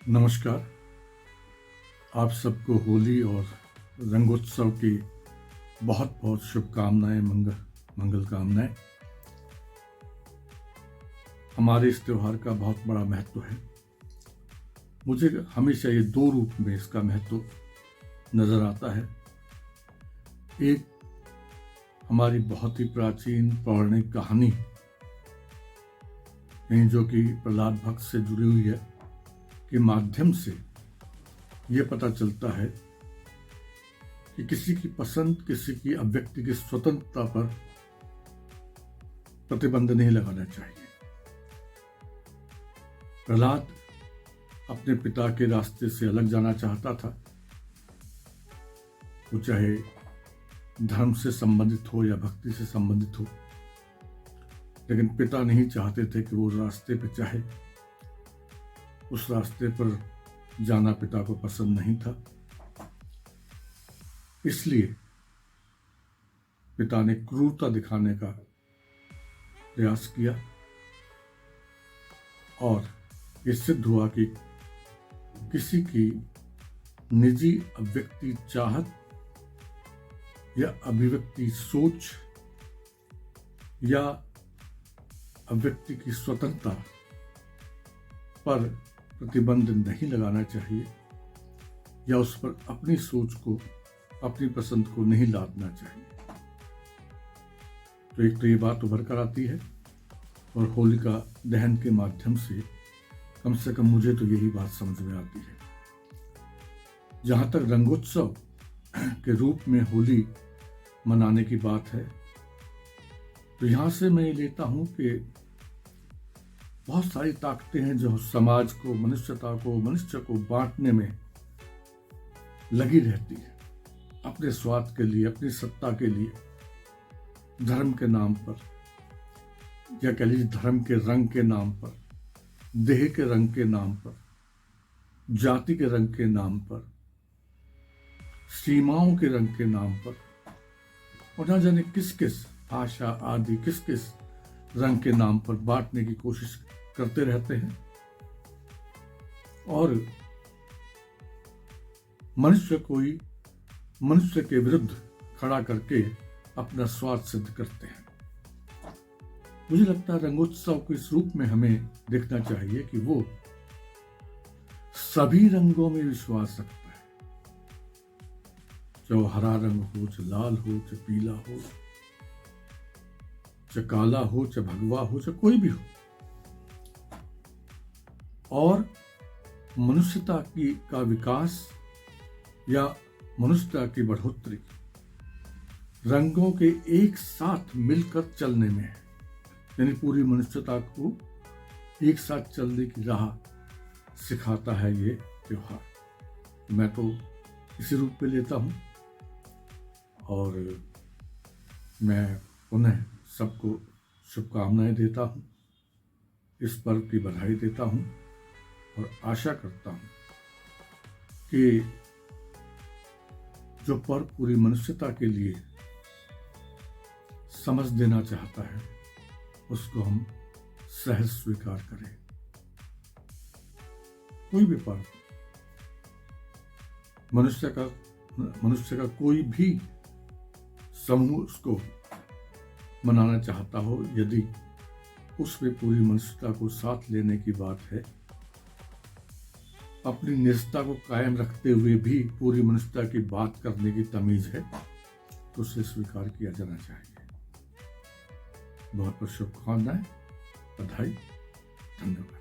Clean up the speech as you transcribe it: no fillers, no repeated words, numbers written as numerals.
नमस्कार। आप सबको होली और रंगोत्सव की बहुत बहुत शुभकामनाएं, मंगल कामनाएं। हमारे इस त्यौहार का बहुत बड़ा महत्व है। मुझे हमेशा ये दो रूप में इसका महत्व नजर आता है। एक हमारी बहुत ही प्राचीन पौराणिक कहानी जो कि प्रहलाद भक्त से जुड़ी हुई है, के माध्यम से ये पता चलता है कि किसी की पसंद, किसी की अभिव्यक्ति की स्वतंत्रता पर प्रतिबंध नहीं लगाना चाहिए। प्रहलाद अपने पिता के रास्ते से अलग जाना चाहता था, वो चाहे धर्म से संबंधित हो या भक्ति से संबंधित हो, लेकिन पिता नहीं चाहते थे कि वो रास्ते पे चाहे। उस रास्ते पर जाना पिता को पसंद नहीं था, इसलिए पिता ने क्रूरता दिखाने का प्रयास किया और ये सिद्ध हुआ कि किसी की निजी अभिव्यक्ति चाहत या अभिव्यक्ति सोच या अभिव्यक्ति की स्वतंत्रता पर प्रतिबंध नहीं लगाना चाहिए या उस पर अपनी सोच को, अपनी पसंद को नहीं लादना चाहिए। तो एक तो ये बात उभर कर आती है और होलिका दहन के माध्यम से कम मुझे तो यही बात समझ में आती है। जहां तक रंगोत्सव के रूप में होली मनाने की बात है, तो यहां से मैं लेता हूं कि बहुत सारी ताकतें हैं जो समाज को, मनुष्यता को, मनुष्य को बांटने में लगी रहती है, अपने स्वार्थ के लिए, अपनी सत्ता के लिए, धर्म के नाम पर या कह लीजिए धर्म के रंग के नाम पर, देह के रंग के नाम पर, जाति के रंग के नाम पर, सीमाओं के रंग के नाम पर, और न जाने किस किस भाषा आदि किस किस रंग के नाम पर बांटने की कोशिश करते रहते हैं और मनुष्य के विरुद्ध खड़ा करके अपना स्वार्थ सिद्ध करते हैं। मुझे लगता है रंगोत्सव को इस रूप में हमें देखना चाहिए कि वो सभी रंगों में विश्वास रखता है, चाहे हरा रंग हो, चाहे लाल हो, चाहे पीला हो, चाहे काला हो, चाहे भगवा हो, चाहे कोई भी हो, और मनुष्यता का विकास या मनुष्यता की बढ़ोतरी रंगों के एक साथ मिलकर चलने में है। यानी पूरी मनुष्यता को एक साथ चलने की राह सिखाता है ये त्योहार। मैं तो इसी रूप में लेता हूँ और मैं पुनः सबको शुभकामनाएं देता हूँ, इस पर्व की बधाई देता हूँ और आशा करता हूँ कि जो पर्व पूरी मनुष्यता के लिए समझ देना चाहता है, उसको हम सहज स्वीकार करें। कोई भी पर्व मनुष्य का कोई भी समूह उसको मनाना चाहता हो, यदि उसमें पूरी मनुष्यता को साथ लेने की बात है, अपनी निजता को कायम रखते हुए भी पूरी मनुष्यता की बात करने की तमीज है, तो उसे स्वीकार किया जाना चाहिए। बहुत बहुत शुभकामनाएं, बधाई, धन्यवाद।